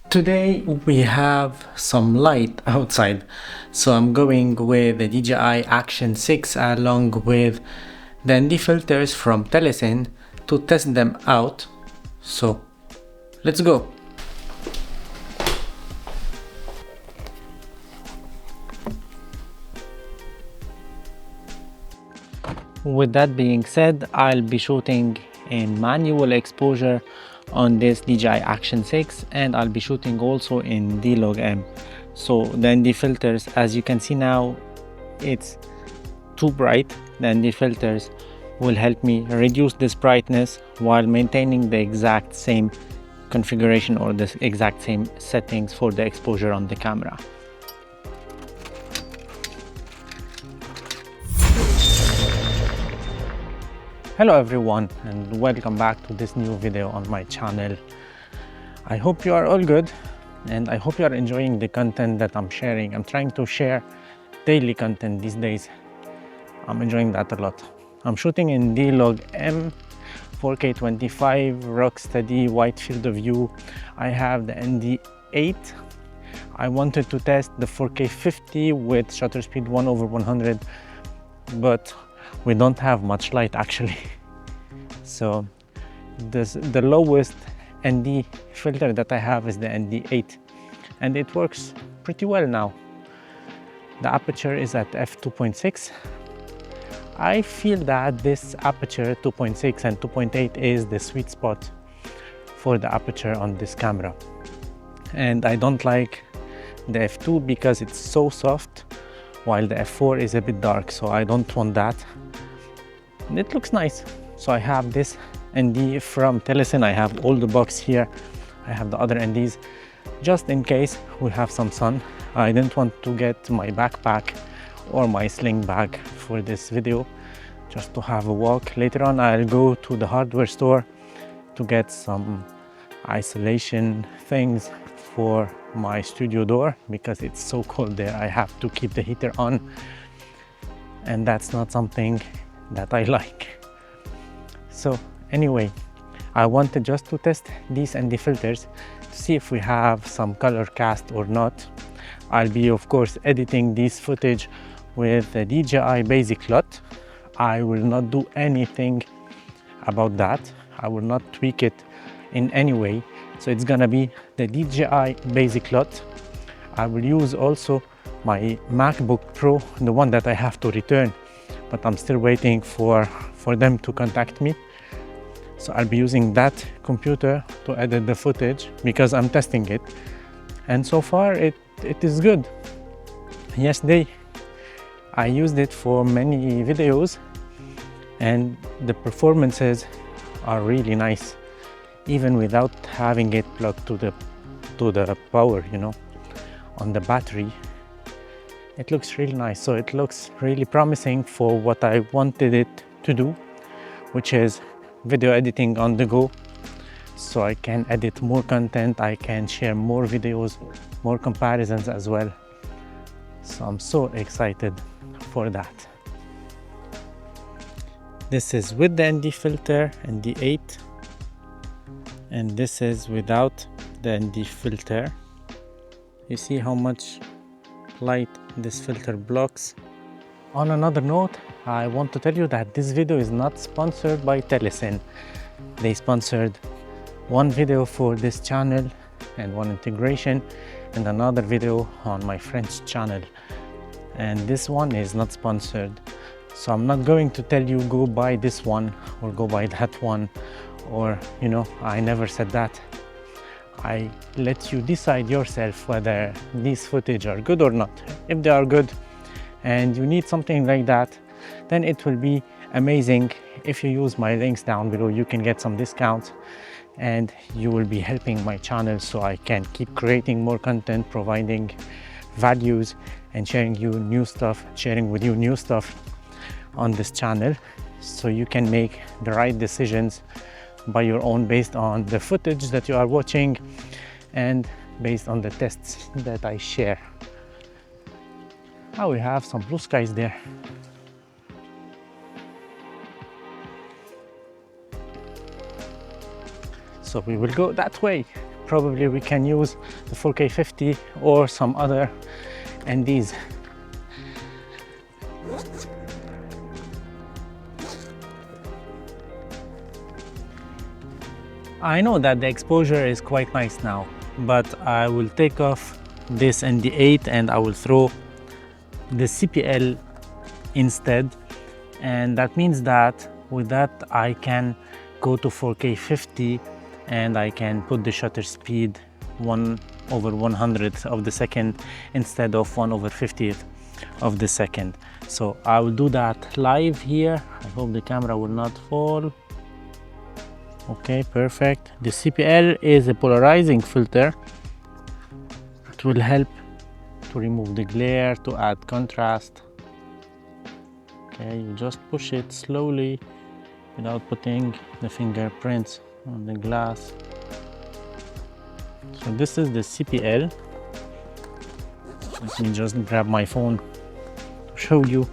Today we have some light outside, so I'm going with the DJI Action 6 along with the ND filters from Telesin to test them out. So let's go. With that being said, I'll be shooting in manual exposure on this DJI Action 6, and I'll be shooting also in D-Log-M. So the ND filters, as you can see now, it's too bright. The ND filters will help me reduce this brightness while maintaining the exact same configuration or the exact same settings for the exposure on the camera. Hello everyone, and welcome back to this new video on my channel. I hope you are all good, and I hope you are enjoying the content that I'm sharing. I'm trying to share daily content these days. I'm enjoying that a lot. I'm shooting in D-Log-M, 4K 25, rock steady, wide field of view. I have the ND8. I wanted to test the 4K 50 with shutter speed 1/100, but we don't have much light actually. So the lowest ND filter that I have is the ND8, and it works pretty well now. The aperture is at f2.6. I feel that this aperture 2.6 and 2.8 is the sweet spot for the aperture on this camera, and I don't like the f2 because it's so soft, while the f4 is a bit dark, so I don't want that. And it looks nice. So I have this ND from Telesin. I have all the box here. I have the other NDs just in case we have some sun. I didn't want to get my backpack or my sling bag for this video, just to have a walk. Later on I'll go to the hardware store to get some isolation things for my studio door because it's so cold there. I have to keep the heater on, and that's not something that I like. So anyway, I wanted just to test these ND filters to see if we have some color cast or not. I'll be of course editing this footage with the DJI basic LUT. I will not do anything about that. I will not tweak it in any way. So it's gonna be the DJI basic LUT. I will use also my MacBook Pro, the one that I have to return, but I'm still waiting for them to contact me. So I'll be using that computer to edit the footage because I'm testing it, and so far it is good. Yesterday I used it for many videos, and the performances are really nice, even without having it plugged to the power, you know, on the battery. It looks really nice. So it looks really promising for what I wanted it to do, which is video editing on the go. So I can edit more content, I can share more videos, more comparisons as well. So I'm so excited for that. This is with the ND filter, ND8, and this is without the ND filter. You see how much light this filter blocks. On another note, I want to tell you that this video is not sponsored by Telesin. They sponsored one video for this channel and one integration and another video on my friend's channel, and this one is not sponsored. So I'm not going to tell you go buy this one or go buy that one, or you know, I never said that. I let you decide yourself whether these footage are good or not. If they are good and you need something like that, then it will be amazing. If you use my links down below, you can get some discounts, and you will be helping my channel so I can keep creating more content, providing values and sharing with you new stuff on this channel, so you can make the right decisions by your own based on the footage that you are watching and based on the tests that I share. Now we have some blue skies there. So we will go that way. probably we can use the 4K 50 or some other NDs. I know that the exposure is quite nice now, but I will take off this ND8 and I will throw the CPL instead, and that means that with that I can go to 4K 50 and I can put the shutter speed 1/100th of the second instead of 1/50th of the second. So I will do that live here. I hope the camera will not fall. Okay, perfect. The CPL is a polarizing filter. It will help to remove the glare, to add contrast. Okay, you just push it slowly without putting the fingerprints on the glass. So this is the CPL. Let me just grab my phone to show you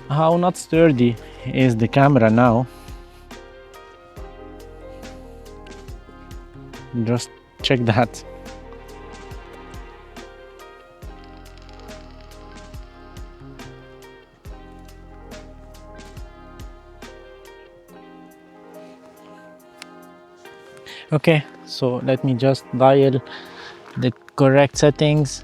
how not sturdy is the camera now. Just check that. Okay, so let me just dial the correct settings,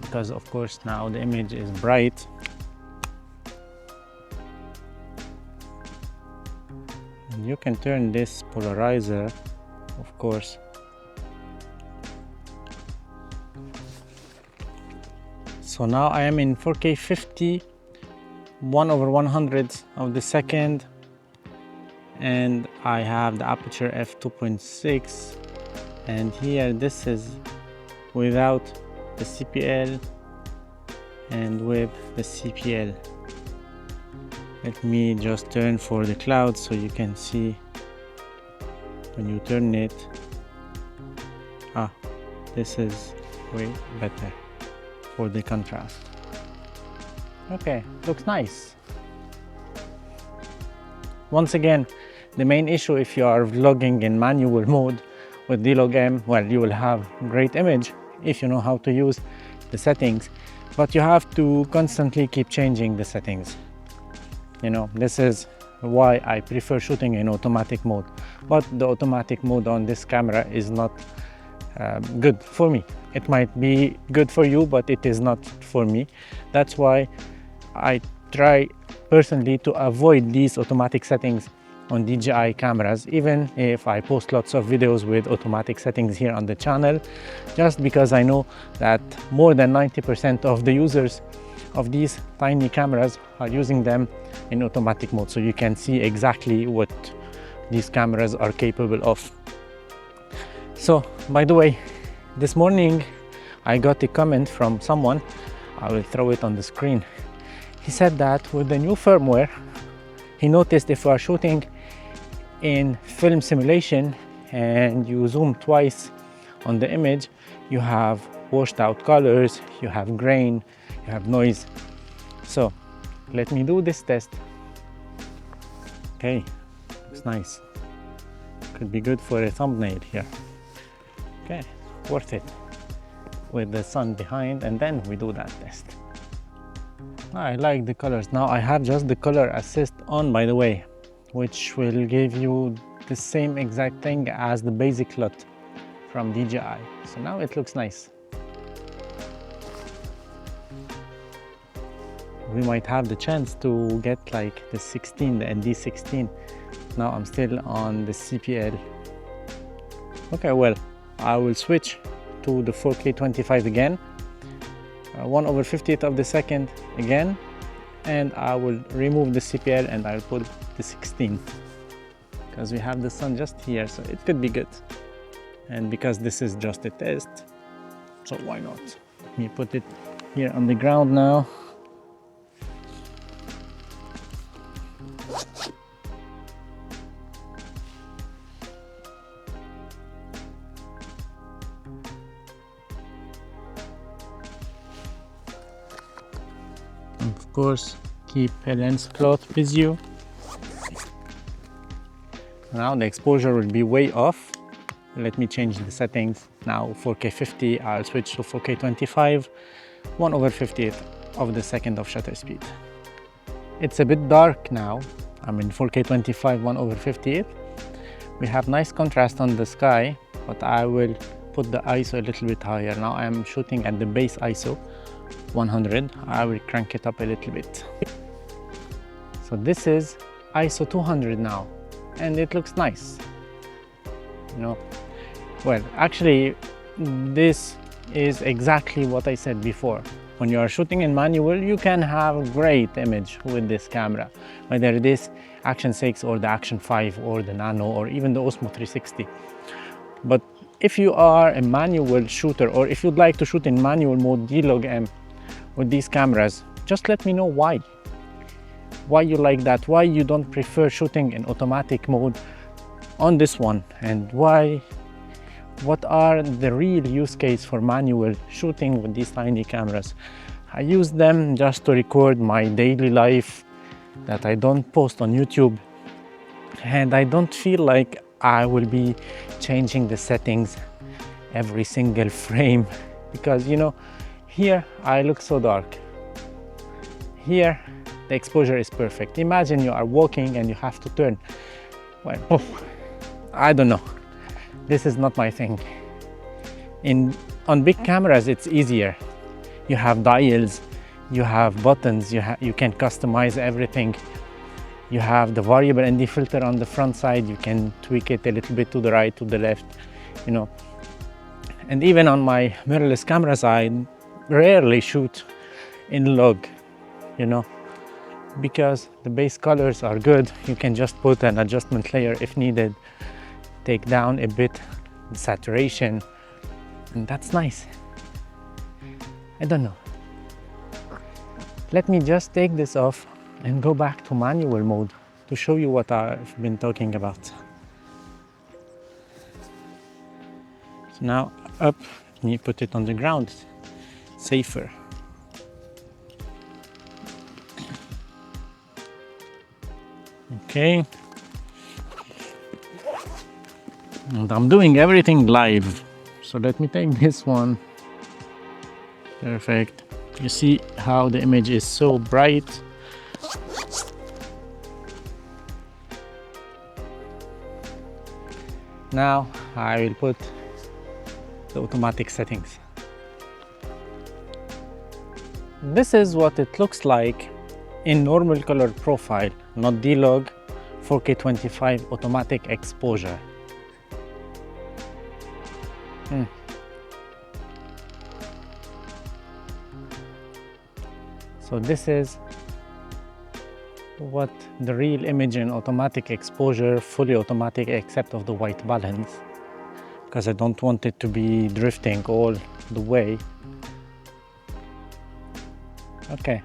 because of course now the image is bright. And you can turn this polarizer, of course. So now I am in 4K 50, 1/100th of the second, and I have the aperture f2.6, and here this is without the CPL and with the CPL. Let me just turn for the clouds so you can see when you turn it. This is way better for the contrast. Okay, looks nice. Once again, the main issue if you are vlogging in manual mode with D-Log M, well, you will have great image if you know how to use the settings, but you have to constantly keep changing the settings. You know, this is why I prefer shooting in automatic mode, but the automatic mode on this camera is not good for me. It might be good for you, but it is not for me. That's why I try personally to avoid these automatic settings on DJI cameras, even if I post lots of videos with automatic settings here on the channel, just because I know that more than 90% of the users of these tiny cameras are using them in automatic mode, so you can see exactly what these cameras are capable of. So, by the way, this morning I got a comment from someone. I will throw it on the screen. He said that with the new firmware, he noticed if you are shooting in film simulation and you zoom twice on the image, you have washed out colors, you have grain, you have noise. So let me do this test. Okay, looks nice. Could be good for a thumbnail here. Okay, worth it with the sun behind, and then we do that test. I like the colors. Now I have just the color assist on, by the way, which will give you the same exact thing as the basic LUT from DJI. So now it looks nice. We might have the chance to get like the 16, the ND16. Now I'm still on the CPL. Okay, well, I will switch to the 4K 25 again, 1/50th of the second again, and I will remove the CPL and I'll put the 16, because we have the sun just here, so it could be good. And because this is just a test, so why not? Let me put it here on the ground now. Of course, keep a lens cloth with you. Now the exposure will be way off, Let me change the settings. Now 4K 50, I'll switch to 4K 25, 1/50th of the second of shutter speed. It's a bit dark now. I'm in 4K 25, 1/50th. We have nice contrast on the sky, but I will put the ISO a little bit higher. Now I'm shooting at the base ISO 100. I will crank it up a little bit. So this is ISO 200 now, and it looks nice. You know, well, actually, this is exactly what I said before. When you are shooting in manual, you can have a great image with this camera, whether this Action 6 or the Action 5 or the Nano or even the Osmo 360. But if you are a manual shooter, or if you'd like to shoot in manual mode D-Log M with these cameras, just let me know why you like that, why you don't prefer shooting in automatic mode on this one, and what are the real use case for manual shooting with these tiny cameras. I use them just to record my daily life that I don't post on YouTube, and I don't feel like I will be changing the settings every single frame, because you know, here I look so dark, here the exposure is perfect. Imagine you are walking and you have to turn. Well, I don't know, this is not my thing. On big cameras it's easier. You have dials, you have buttons, you can customize everything. You have the variable ND filter on the front side, you can tweak it a little bit to the right, to the left, you know. And even on my mirrorless cameras, I rarely shoot in log, you know, because the base colors are good. You can just put an adjustment layer if needed, take down a bit the saturation, and that's nice. I don't know. Let me just take this off and go back to manual mode to show you what I've been talking about. So now up, let me put it on the ground, safer. Okay. And I'm doing everything live. So let me take this one. Perfect. You see how the image is so bright. Now I will put the automatic settings. This is what it looks like in normal color profile, not D-Log, 4K 25 automatic exposure. So this is what the real image in automatic exposure, fully automatic except of the white balance, because I don't want it to be drifting all the way. Okay,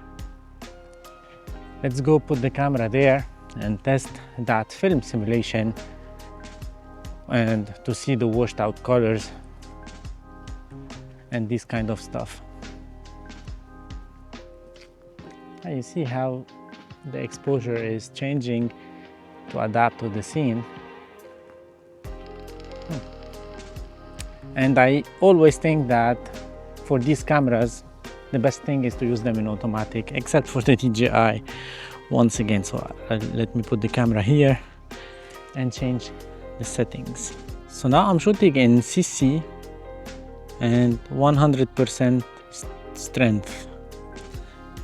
let's go put the camera there and test that film simulation and to see the washed out colors and this kind of stuff. And you see how the exposure is changing to adapt to the scene. And I always think that for these cameras the best thing is to use them in automatic, except for the DJI once again. So let me put the camera here and change the settings. So now I'm shooting in CC and 100% strength.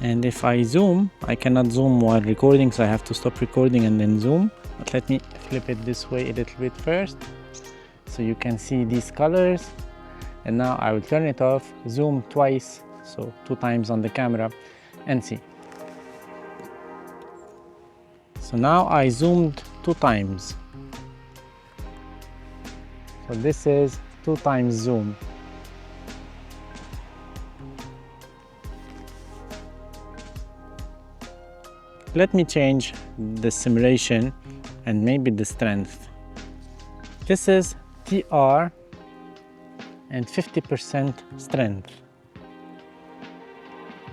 And if I zoom, I cannot zoom while recording, so I have to stop recording and then zoom. But let me flip it this way a little bit first, so you can see these colors. And now I will turn it off, zoom twice, so 2 times on the camera, and see. So now I zoomed 2 times. So this is 2 times zoom. Let me change the simulation and maybe the strength. This is TR and 50% strength.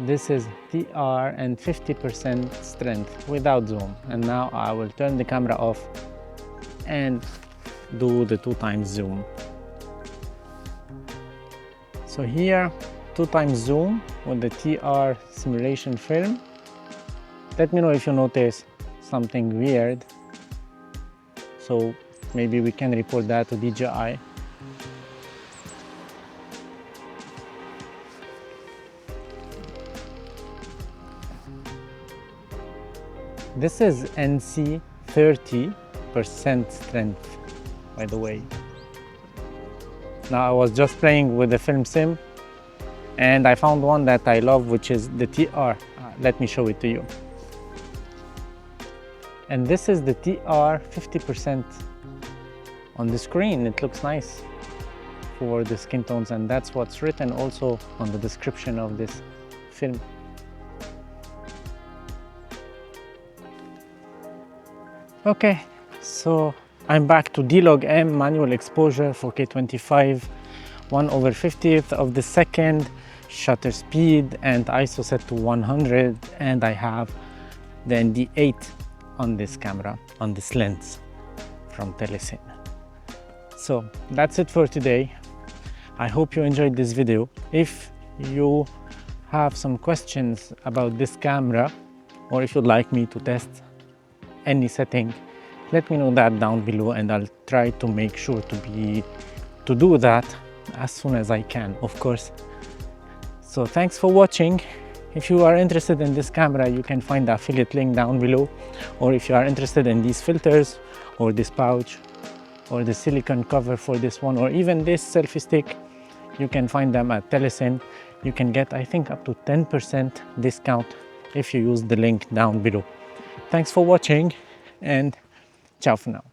This is TR and 50% strength without zoom. And now I will turn the camera off and do the 2 times zoom. So here 2x zoom with the TR simulation film. Let me know if you notice something weird, so maybe we can report that to DJI. This is NC 30% strength, by the way. Now I was just playing with the film sim and I found one that I love, which is the TR. Let me show it to you. And this is the TR 50% on the screen. It looks nice for the skin tones, and that's what's written also on the description of this film. Okay, so I'm back to D-Log-M manual exposure 4K25, 1/50th of the second, shutter speed and ISO set to 100, and I have the ND8 on this camera, on this lens from Telesin. So that's it for today. I hope you enjoyed this video. If you have some questions about this camera, or if you'd like me to test any setting, let me know that down below, and I'll try to make sure to do that as soon as I can, of course. So thanks for watching. If you are interested in this camera, you can find the affiliate link down below, or if you are interested in these filters or this pouch or the silicone cover for this one, or even this selfie stick, you can find them at Telesin. You can get, I think, up to 10% discount if you use the link down below. Thanks for watching, and ciao for now.